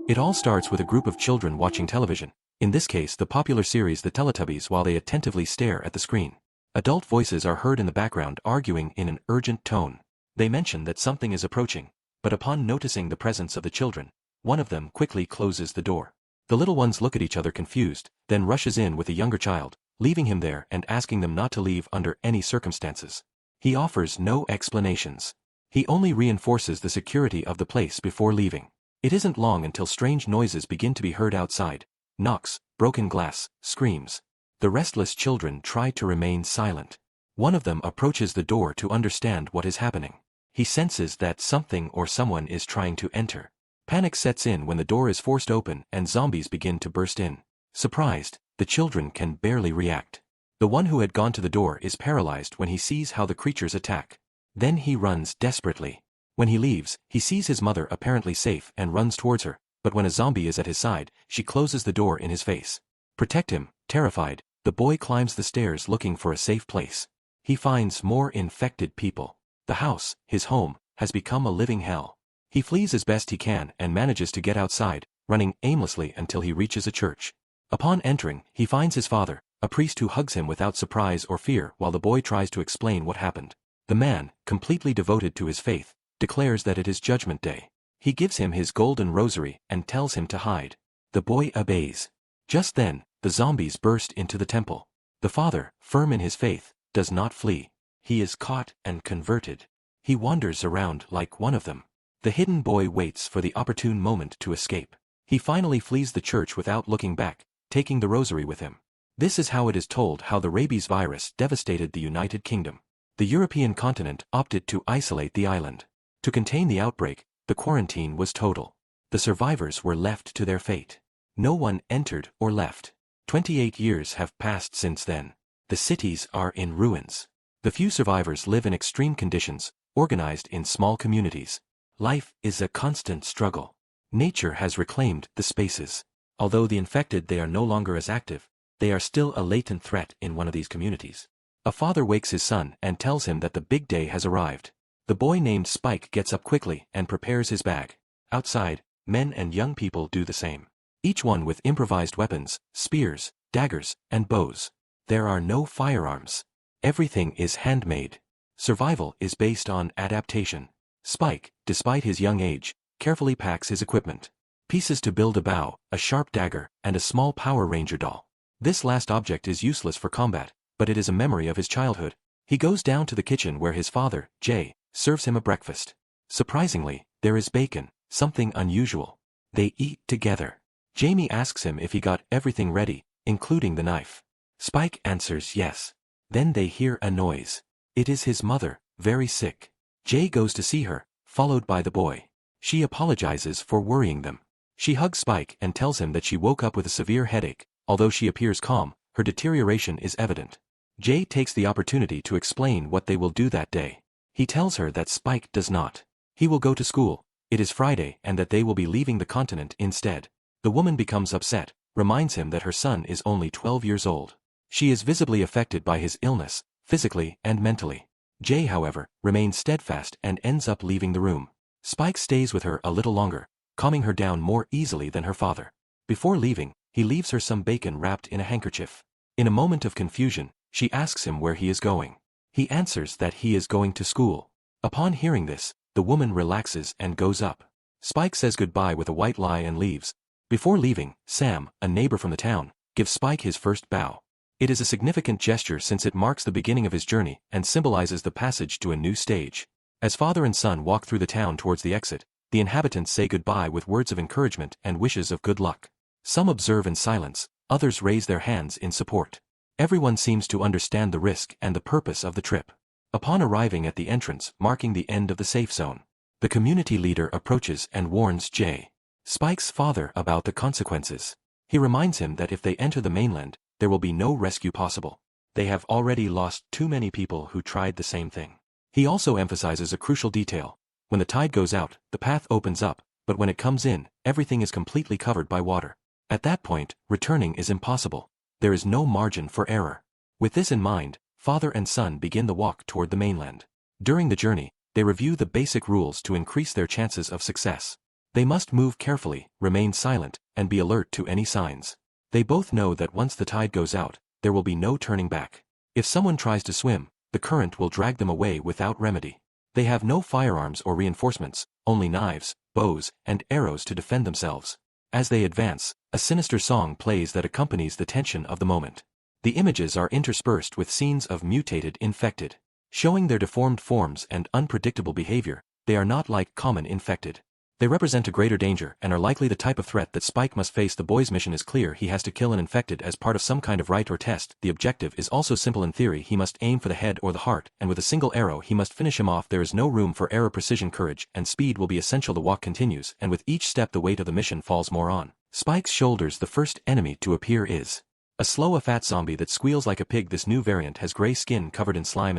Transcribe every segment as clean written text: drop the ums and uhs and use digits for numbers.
It all starts with a group of children watching television, in this case the popular series The Teletubbies, while they attentively stare at the screen. Adult voices are heard in the background arguing in an urgent tone. They mention that something is approaching, but upon noticing the presence of the children, one of them quickly closes the door. The little ones look at each other confused, then rushes in with the younger child, leaving him there and asking them not to leave under any circumstances. He offers no explanations. He only reinforces the security of the place before leaving. It isn't long until strange noises begin to be heard outside. Knocks, broken glass, screams. The restless children try to remain silent. One of them approaches the door to understand what is happening. He senses that something or someone is trying to enter. Panic sets in when the door is forced open and zombies begin to burst in. Surprised, the children can barely react. The one who had gone to the door is paralyzed when he sees how the creatures attack. Then he runs desperately. When he leaves, he sees his mother apparently safe and runs towards her, but when a zombie is at his side, she closes the door in his face. Protect him, terrified, the boy climbs the stairs looking for a safe place. He finds more infected people. The house, his home, has become a living hell. He flees as best he can and manages to get outside, running aimlessly until he reaches a church. Upon entering, he finds his father, a priest who hugs him without surprise or fear while the boy tries to explain what happened. The man, completely devoted to his faith, declares that it is Judgment Day. He gives him his golden rosary and tells him to hide. The boy obeys. Just then, the zombies burst into the temple. The father, firm in his faith, does not flee. He is caught and converted. He wanders around like one of them. The hidden boy waits for the opportune moment to escape. He finally flees the church without looking back, taking the rosary with him. This is how it is told how the rabies virus devastated the United Kingdom. The European continent opted to isolate the island. To contain the outbreak, the quarantine was total. The survivors were left to their fate. No one entered or left. 28 years have passed since then. The cities are in ruins. The few survivors live in extreme conditions, organized in small communities. Life is a constant struggle. Nature has reclaimed the spaces. Although the infected they are no longer as active, they are still a latent threat in one of these communities. A father wakes his son and tells him that the big day has arrived. The boy named Spike gets up quickly and prepares his bag. Outside, men and young people do the same. Each one with improvised weapons, spears, daggers, and bows. There are no firearms. Everything is handmade. Survival is based on adaptation. Spike, despite his young age, carefully packs his equipment. Pieces to build a bow, a sharp dagger, and a small Power Ranger doll. This last object is useless for combat, but it is a memory of his childhood. He goes down to the kitchen where his father, Jay, serves him a breakfast. Surprisingly, there is bacon, something unusual. They eat together. Jamie asks him if he got everything ready, including the knife. Spike answers yes. Then they hear a noise. It is his mother, very sick. Jay goes to see her, followed by the boy. She apologizes for worrying them. She hugs Spike and tells him that she woke up with a severe headache. Although she appears calm, her deterioration is evident. Jay takes the opportunity to explain what they will do that day. He tells her that Spike does not. He will go to school, it is Friday, and that they will be leaving the continent instead. The woman becomes upset, reminds him that her son is only 12 years old. She is visibly affected by his illness, physically and mentally. Jay, however, remains steadfast and ends up leaving the room. Spike stays with her a little longer, calming her down more easily than her father. Before leaving, he leaves her some bacon wrapped in a handkerchief. In a moment of confusion, she asks him where he is going. He answers that he is going to school. Upon hearing this, the woman relaxes and goes up. Spike says goodbye with a white lie and leaves. Before leaving, Sam, a neighbor from the town, gives Spike his first bow. It is a significant gesture since it marks the beginning of his journey and symbolizes the passage to a new stage. As father and son walk through the town towards the exit, the inhabitants say goodbye with words of encouragement and wishes of good luck. Some observe in silence, others raise their hands in support. Everyone seems to understand the risk and the purpose of the trip. Upon arriving at the entrance marking the end of the safe zone, the community leader approaches and warns Jay, Spike's father, about the consequences. He reminds him that if they enter the mainland, there will be no rescue possible. They have already lost too many people who tried the same thing. He also emphasizes a crucial detail. When the tide goes out, the path opens up, but when it comes in, everything is completely covered by water. At that point, returning is impossible. There is no margin for error. With this in mind, father and son begin the walk toward the mainland. During the journey, they review the basic rules to increase their chances of success. They must move carefully, remain silent, and be alert to any signs. They both know that once the tide goes out, there will be no turning back. If someone tries to swim, the current will drag them away without remedy. They have no firearms or reinforcements, only knives, bows, and arrows to defend themselves. As they advance, a sinister song plays that accompanies the tension of the moment. The images are interspersed with scenes of mutated infected. Showing their deformed forms and unpredictable behavior, they are not like common infected. They represent a greater danger and are likely the type of threat that Spike must face. The boy's mission is clear: he has to kill an infected as part of some kind of rite or test. The objective is also simple in theory: he must aim for the head or the heart, and with a single arrow he must finish him off. There is no room for error. Precision, courage, and speed will be essential. The walk continues, and with each step the weight of the mission falls more on Spike's shoulders. The first enemy to appear is a fat zombie that squeals like a pig. This new variant has gray skin covered in slime,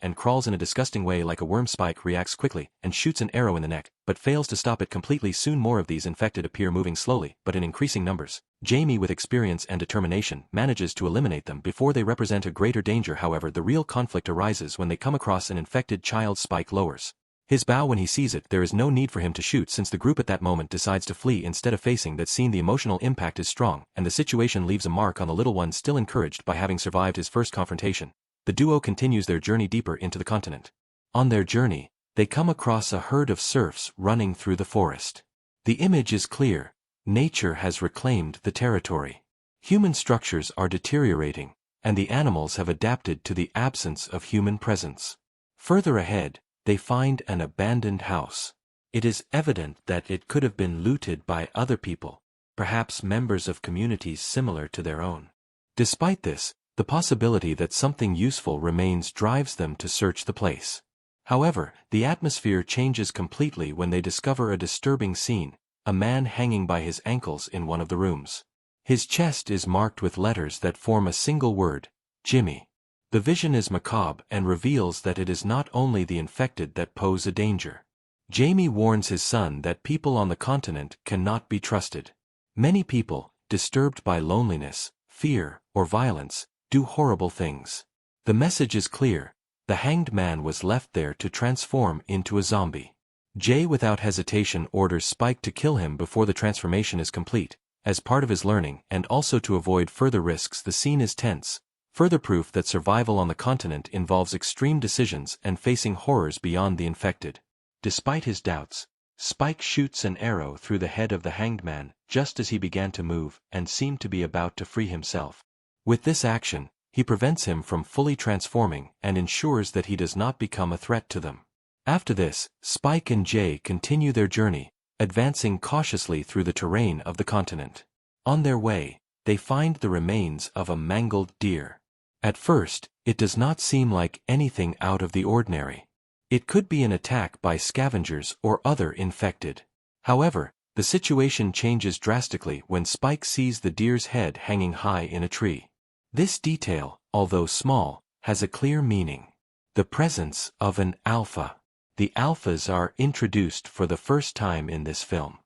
and crawls in a disgusting way like a worm. Spike reacts quickly and shoots an arrow in the neck, but fails to stop it completely. Soon more of these infected appear, moving slowly, but in increasing numbers. Jamie, with experience and determination, manages to eliminate them before they represent a greater danger. However, the real conflict arises when they come across an infected child. Spike lowers his bow when he sees it. There is no need for him to shoot since the group at that moment decides to flee instead of facing that scene. The emotional impact is strong, and the situation leaves a mark on the little one, still encouraged by having survived his first confrontation. The duo continues their journey deeper into the continent. On their journey, they come across a herd of serfs running through the forest. The image is clear: nature has reclaimed the territory. Human structures are deteriorating, and the animals have adapted to the absence of human presence. Further ahead, they find an abandoned house. It is evident that it could have been looted by other people, perhaps members of communities similar to their own. Despite this, the possibility that something useful remains drives them to search the place. However, the atmosphere changes completely when they discover a disturbing scene: a man hanging by his ankles in one of the rooms. His chest is marked with letters that form a single word: Jimmy. The vision is macabre and reveals that it is not only the infected that pose a danger. Jamie warns his son that people on the continent cannot be trusted. Many people, disturbed by loneliness, fear, or violence, do horrible things. The message is clear: the hanged man was left there to transform into a zombie. Jay, without hesitation, orders Spike to kill him before the transformation is complete, as part of his learning and also to avoid further risks. The scene is tense, further proof that survival on the continent involves extreme decisions and facing horrors beyond the infected. Despite his doubts, Spike shoots an arrow through the head of the hanged man just as he began to move and seemed to be about to free himself. With this action, he prevents him from fully transforming and ensures that he does not become a threat to them. After this, Spike and Jay continue their journey, advancing cautiously through the terrain of the continent. On their way, they find the remains of a mangled deer. At first, it does not seem like anything out of the ordinary. It could be an attack by scavengers or other infected. However, the situation changes drastically when Spike sees the deer's head hanging high in a tree. This detail, although small, has a clear meaning: the presence of an alpha. The alphas are introduced for the first time in this film.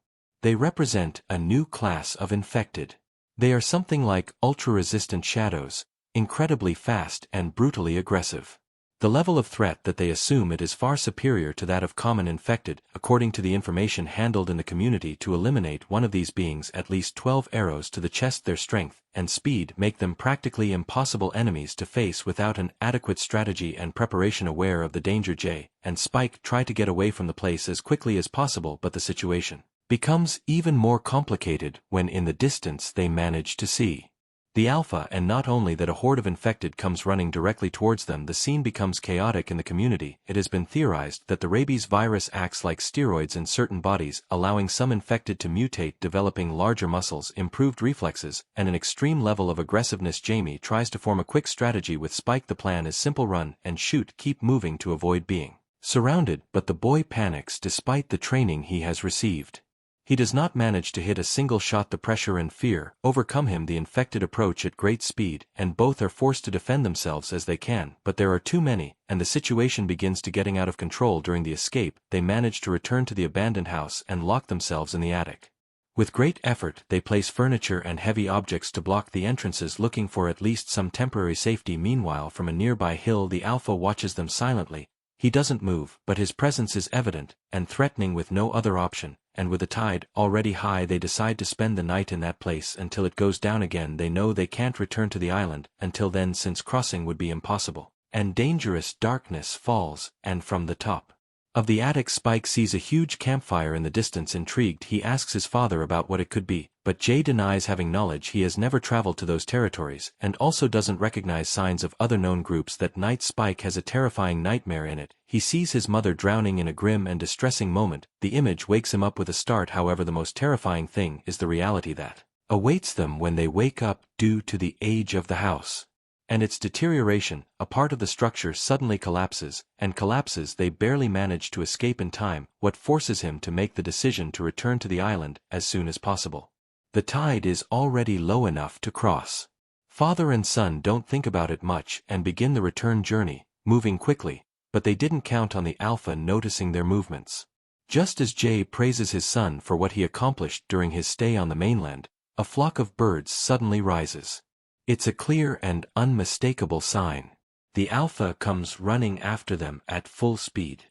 They represent a new class of infected. They are something like ultra-resistant shadows, incredibly fast and brutally aggressive. The level of threat that they assume it is far superior to that of common infected. According to the information handled in the community, to eliminate one of these beings, at least 12 arrows to the chest. Their strength and speed make them practically impossible enemies to face without an adequate strategy and preparation. Aware of the danger, Jay and Spike try to get away from the place as quickly as possible, but the situation becomes even more complicated when in the distance they manage to see the alpha, and not only that, a horde of infected comes running directly towards them. The scene becomes chaotic in the community. It has been theorized that the rabies virus acts like steroids in certain bodies, allowing some infected to mutate, developing larger muscles, improved reflexes, and an extreme level of aggressiveness. Jamie tries to form a quick strategy with Spike. The plan is simple: run and shoot, keep moving to avoid being surrounded, but the boy panics despite the training he has received. He does not manage to hit a single shot. The pressure and fear overcome him. The infected approach at great speed, and both are forced to defend themselves as they can, but there are too many, and the situation begins to getting out of control. During the escape, they manage to return to the abandoned house and lock themselves in the attic. With great effort, they place furniture and heavy objects to block the entrances, looking for at least some temporary safety. Meanwhile, from a nearby hill, the alpha watches them silently. He doesn't move, but his presence is evident and threatening. With no other option, and with the tide already high they decide to spend the night in that place until it goes down again. They know they can't return to the island until then, since crossing would be impossible. And dangerous darkness falls, and from the top of the attic Spike sees a huge campfire in the distance. Intrigued, he asks his father about what it could be, but Jay denies having knowledge. He has never traveled to those territories and also doesn't recognize signs of other known groups. That night Spike has a terrifying nightmare in it. He sees his mother drowning in a grim and distressing moment. The image wakes him up with a start. However, the most terrifying thing is the reality that awaits them when they wake up due to the age of the house and its deterioration. A part of the structure suddenly collapses, and collapses. They barely manage to escape in time, what forces him to make the decision to return to the island as soon as possible. The tide is already low enough to cross. Father and son don't think about it much and begin the return journey, moving quickly, but they didn't count on the Alpha noticing their movements. Just as Jay praises his son for what he accomplished during his stay on the mainland, a flock of birds suddenly rises. It's a clear and unmistakable sign. The Alpha comes running after them at full speed.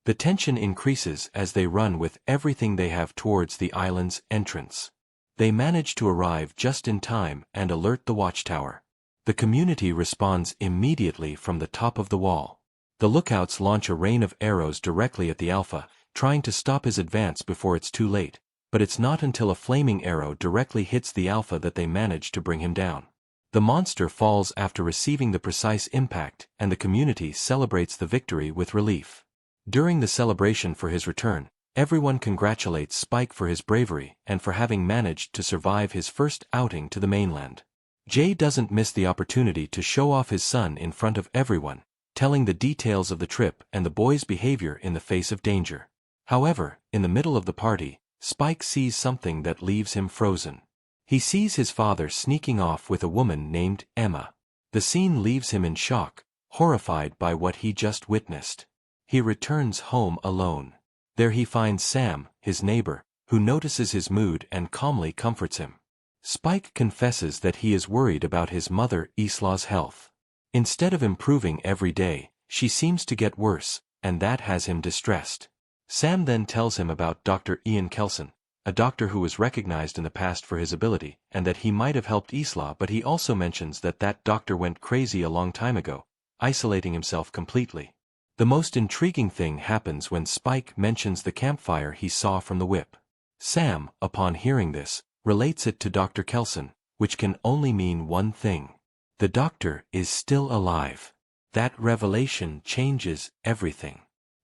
The tension increases as they run with everything they have towards the island's entrance. They manage to arrive just in time and alert the watchtower. The community responds immediately from the top of the wall. The lookouts launch a rain of arrows directly at the Alpha, trying to stop his advance before it's too late, but it's not until a flaming arrow directly hits the Alpha that they manage to bring him down. The monster falls after receiving the precise impact, and the community celebrates the victory with relief. During the celebration for his return, everyone congratulates Spike for his bravery and for having managed to survive his first outing to the mainland. Jay doesn't miss the opportunity to show off his son in front of everyone, telling the details of the trip and the boy's behavior in the face of danger. However, in the middle of the party, Spike sees something that leaves him frozen. He sees his father sneaking off with a woman named Emma. The scene leaves him in shock, horrified by what he just witnessed. He returns home alone. There he finds Sam, his neighbor, who notices his mood and calmly comforts him. Spike confesses that he is worried about his mother Isla's health. Instead of improving every day, she seems to get worse, and that has him distressed. Sam then tells him about Dr. Ian Kelson, a doctor who was recognized in the past for his ability, and that he might have helped Isla, but he also mentions that that doctor went crazy a long time ago, isolating himself completely. The most intriguing thing happens when Spike mentions the campfire he saw from the whip. Sam, upon hearing this, relates it to Dr. Kelson, which can only mean one thing. The doctor is still alive. That revelation changes everything.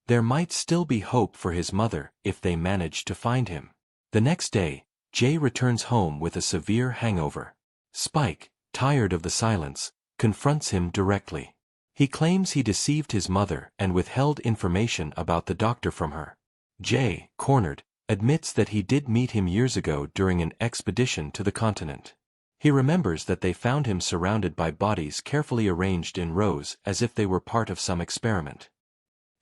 There might still be hope for his mother if they manage to find him. The next day, Jay returns home with a severe hangover. Spike, tired of the silence, confronts him directly. He claims he deceived his mother and withheld information about the doctor from her. Jay, cornered, admits that he did meet him years ago during an expedition to the continent. He remembers that they found him surrounded by bodies carefully arranged in rows as if they were part of some experiment.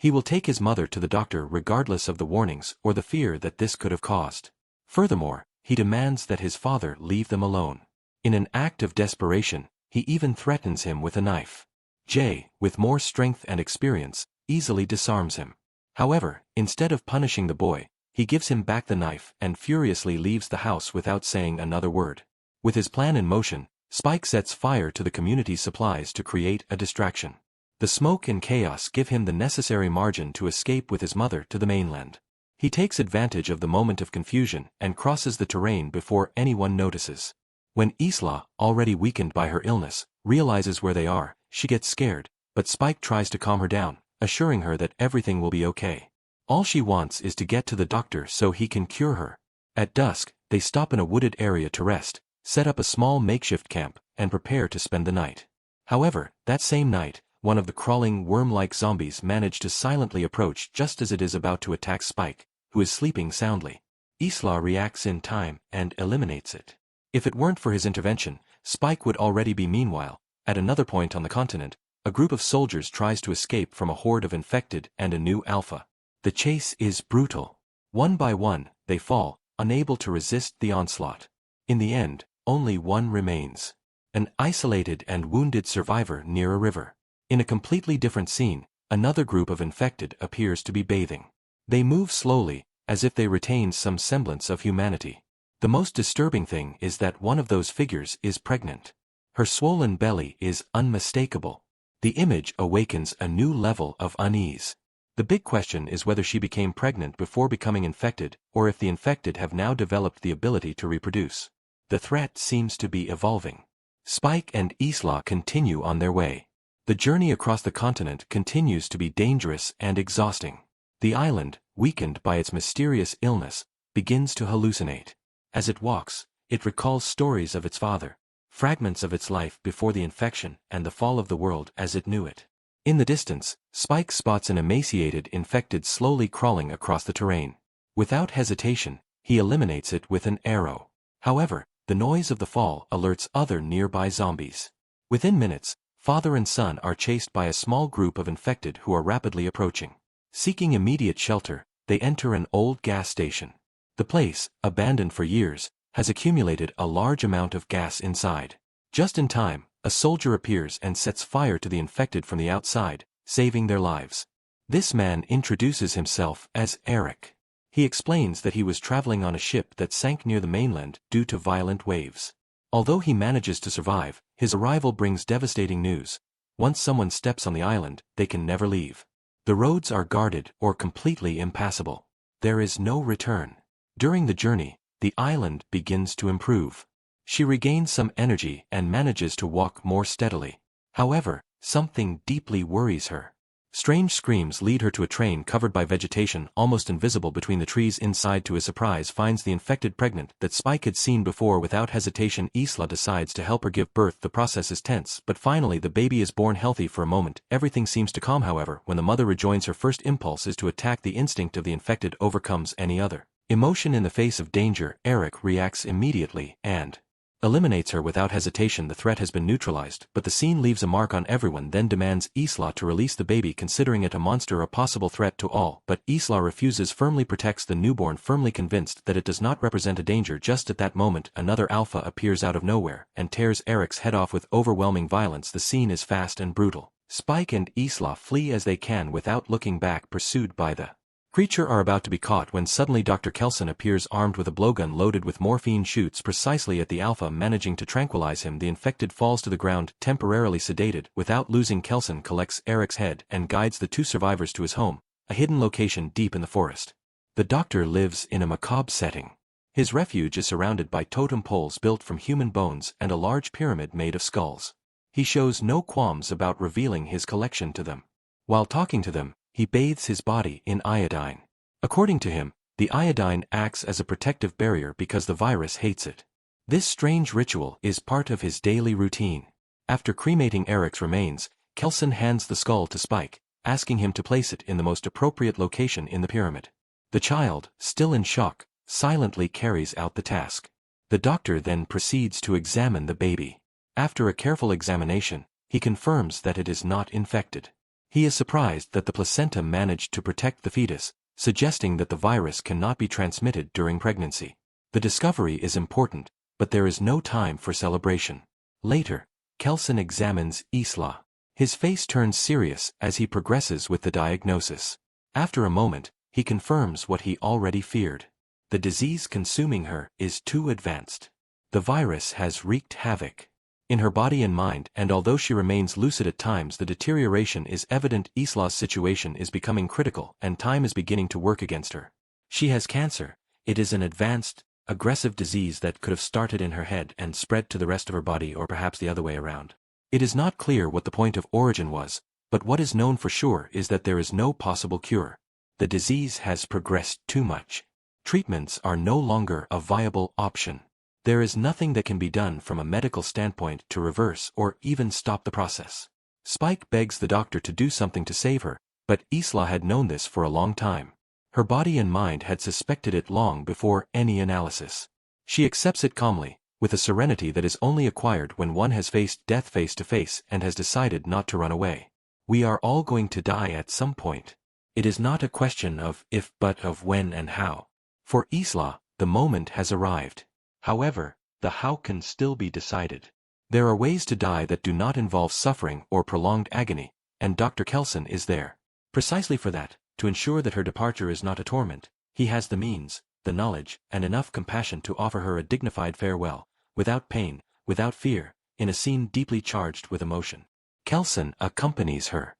He will take his mother to the doctor regardless of the warnings or the fear that this could have caused. Furthermore, he demands that his father leave them alone. In an act of desperation, he even threatens him with a knife. Jay, with more strength and experience, easily disarms him. However, instead of punishing the boy, he gives him back the knife and furiously leaves the house without saying another word. With his plan in motion, Spike sets fire to the community's supplies to create a distraction. The smoke and chaos give him the necessary margin to escape with his mother to the mainland. He takes advantage of the moment of confusion and crosses the terrain before anyone notices. When Isla, already weakened by her illness, realizes where they are, she gets scared, but Spike tries to calm her down, assuring her that everything will be okay. All she wants is to get to the doctor so he can cure her. At dusk, they stop in a wooded area to rest, set up a small makeshift camp, and prepare to spend the night. However, that same night, one of the crawling worm-like zombies manage to silently approach just as it is about to attack Spike, who is sleeping soundly. Isla reacts in time and eliminates it. If it weren't for his intervention, Spike would already be. Meanwhile, at another point on the continent, a group of soldiers tries to escape from a horde of infected and a new Alpha. The chase is brutal. One by one, they fall, unable to resist the onslaught. In the end, only one remains. An isolated and wounded survivor near a river. In a completely different scene, another group of infected appears to be bathing. They move slowly, as if they retained some semblance of humanity. The most disturbing thing is that one of those figures is pregnant. Her swollen belly is unmistakable. The image awakens a new level of unease. The big question is whether she became pregnant before becoming infected, or if the infected have now developed the ability to reproduce. The threat seems to be evolving. Spike and Isla continue on their way. The journey across the continent continues to be dangerous and exhausting. The island, weakened by its mysterious illness, begins to hallucinate. As it walks, it recalls stories of its father, fragments of its life before the infection and the fall of the world as it knew it. In the distance, Spike spots an emaciated infected slowly crawling across the terrain. Without hesitation, he eliminates it with an arrow. However, the noise of the fall alerts other nearby zombies. Within minutes, father and son are chased by a small group of infected who are rapidly approaching. Seeking immediate shelter, they enter an old gas station. The place, abandoned for years, has accumulated a large amount of gas inside. Just in time, a soldier appears and sets fire to the infected from the outside, saving their lives. This man introduces himself as Eric. He explains that he was traveling on a ship that sank near the mainland due to violent waves. Although he manages to survive, his arrival brings devastating news. Once someone steps on the island, they can never leave. The roads are guarded or completely impassable. There is no return. During the journey, the island begins to improve. She regains some energy and manages to walk more steadily. However, something deeply worries her. Strange screams lead her to a train covered by vegetation almost invisible between the trees inside. To his surprise, finds the infected pregnant that Spike had seen before. Without hesitation, Isla decides to help her give birth. The process is tense, but finally the baby is born healthy. For a moment, everything seems to calm. However, when the mother rejoins, her first impulse is to attack. The instinct of the infected overcomes any other emotion. In the face of danger, Eric reacts immediately and eliminates her without hesitation. The threat has been neutralized, but the scene leaves a mark on everyone. Then demands Isla to release the baby, considering it a monster, a possible threat to all. But Isla refuses, firmly protects the newborn, firmly convinced that it does not represent a danger. Just at that moment, another alpha appears out of nowhere and tears Eric's head off with overwhelming violence. The scene is fast and brutal. Spike and Isla flee as they can without looking back, pursued by the creature are about to be caught when suddenly Dr. Kelson appears armed with a blowgun loaded with morphine, shoots precisely at the alpha, managing to tranquilize him. The infected falls to the ground, temporarily sedated. Without losing, Kelson collects Eric's head and guides the two survivors to his home, a hidden location deep in the forest. The doctor lives in a macabre setting. His refuge is surrounded by totem poles built from human bones and a large pyramid made of skulls. He shows no qualms about revealing his collection to them. While talking to them, he bathes his body in iodine. According to him, the iodine acts as a protective barrier because the virus hates it. This strange ritual is part of his daily routine. After cremating Eric's remains, Kelson hands the skull to Spike, asking him to place it in the most appropriate location in the pyramid. The child, still in shock, silently carries out the task. The doctor then proceeds to examine the baby. After a careful examination, he confirms that it is not infected. He is surprised that the placenta managed to protect the fetus, suggesting that the virus cannot be transmitted during pregnancy. The discovery is important, but there is no time for celebration. Later, Kelson examines Isla. His face turns serious as he progresses with the diagnosis. After a moment, he confirms what he already feared. The disease consuming her is too advanced. The virus has wreaked havoc in her body and mind, and although she remains lucid at times, the deterioration is evident. Isla's situation is becoming critical, and time is beginning to work against her. She has cancer. It is an advanced, aggressive disease that could have started in her head and spread to the rest of her body, or perhaps the other way around. It is not clear what the point of origin was, but what is known for sure is that there is no possible cure. The disease has progressed too much. Treatments are no longer a viable option. There is nothing that can be done from a medical standpoint to reverse or even stop the process. Spike begs the doctor to do something to save her, but Isla had known this for a long time. Her body and mind had suspected it long before any analysis. She accepts it calmly, with a serenity that is only acquired when one has faced death face to face and has decided not to run away. We are all going to die at some point. It is not a question of if but of when and how. For Isla, the moment has arrived. However, the how can still be decided. There are ways to die that do not involve suffering or prolonged agony, and Dr. Kelson is there. Precisely for that, to ensure that her departure is not a torment, He has the means, the knowledge, and enough compassion to offer her a dignified farewell, without pain, without fear, in a scene deeply charged with emotion. Kelson accompanies her.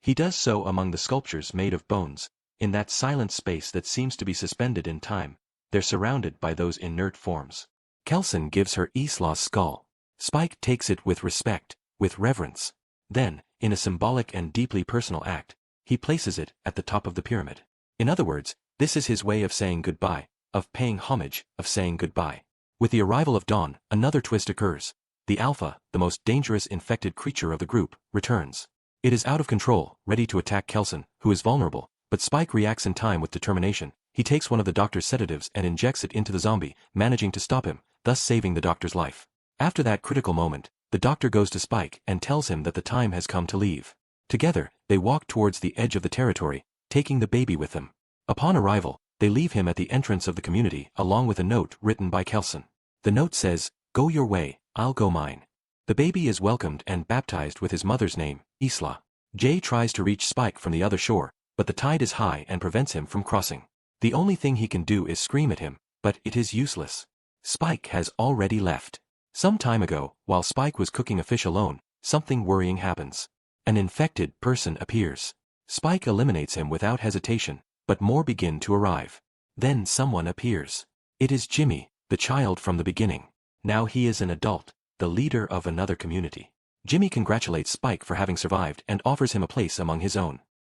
He does so among the sculptures made of bones, in that silent space that seems to be suspended in time. They're surrounded by those inert forms. Kelson gives her Isla's skull. Spike takes it with respect, with reverence. Then, in a symbolic and deeply personal act, he places it at the top of the pyramid. In other words, this is his way of saying goodbye, of paying homage, of saying goodbye. With the arrival of Dawn, another twist occurs. The Alpha, the most dangerous infected creature of the group, returns. It is out of control, ready to attack Kelson, who is vulnerable, but Spike reacts in time with determination. He takes one of the doctor's sedatives and injects it into the zombie, managing to stop him, thus saving the doctor's life. After that critical moment, the doctor goes to Spike and tells him that the time has come to leave. Together, they walk towards the edge of the territory, taking the baby with them. Upon arrival, they leave him at the entrance of the community along with a note written by Kelson. The note says, "Go your way, I'll go mine." The baby is welcomed and baptized with his mother's name, Isla. Jay tries to reach Spike from the other shore, but the tide is high and prevents him from crossing. The only thing he can do is scream at him, but it is useless. Spike has already left. Some time ago, while Spike was cooking a fish alone, something worrying happens. An infected person appears. Spike eliminates him without hesitation, but more begin to arrive. Then someone appears. It is Jimmy, the child from the beginning. Now he is an adult, the leader of another community. Jimmy congratulates Spike for having survived and offers him a place among his own.